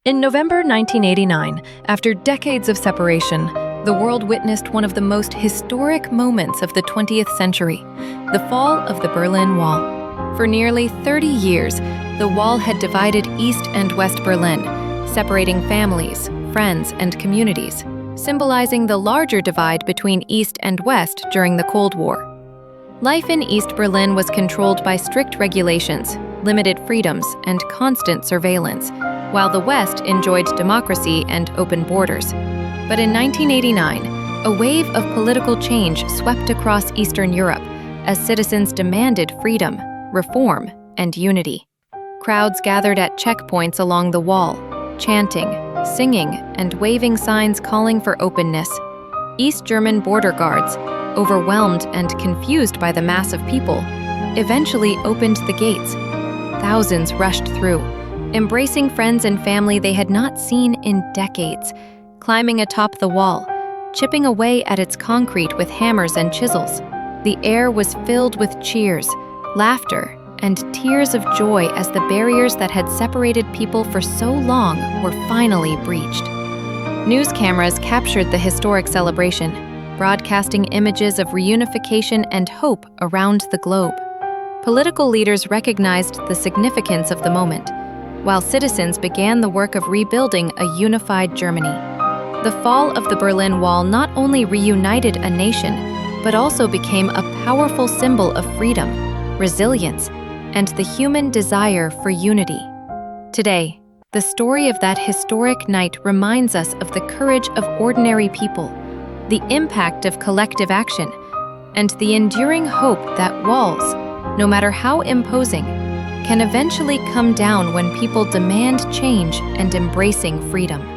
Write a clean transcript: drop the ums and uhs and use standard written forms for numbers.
In November 1989, after decades of separation, the world witnessed one of the most historic moments of the 20th century, the fall of the Berlin Wall. For nearly 30 years, the wall had divided East and West Berlin, separating families, friends, and communities, symbolizing the larger divide between East and West during the Cold War. Life in East Berlin was controlled by strict regulations, limited freedoms, and constant surveillance, while the West enjoyed democracy and open borders. But in 1989, a wave of political change swept across Eastern Europe as citizens demanded freedom, reform, and unity. Crowds gathered at checkpoints along the wall, chanting, singing, and waving signs calling for openness. East German border guards, overwhelmed and confused by the mass of people, eventually opened the gates. Thousands rushed through, embracing friends and family they had not seen in decades, climbing atop the wall, chipping away at its concrete with hammers and chisels. The air was filled with cheers, laughter, and tears of joy as the barriers that had separated people for so long were finally breached. News cameras captured the historic celebration, broadcasting images of reunification and hope around the globe. Political leaders recognized the significance of the moment, while citizens began the work of rebuilding a unified Germany. The fall of the Berlin Wall not only reunited a nation, but also became a powerful symbol of freedom, resilience, and the human desire for unity. Today, the story of that historic night reminds us of the courage of ordinary people, the impact of collective action, and the enduring hope that walls, no matter how imposing, can eventually come down when people demand change and embracing freedom.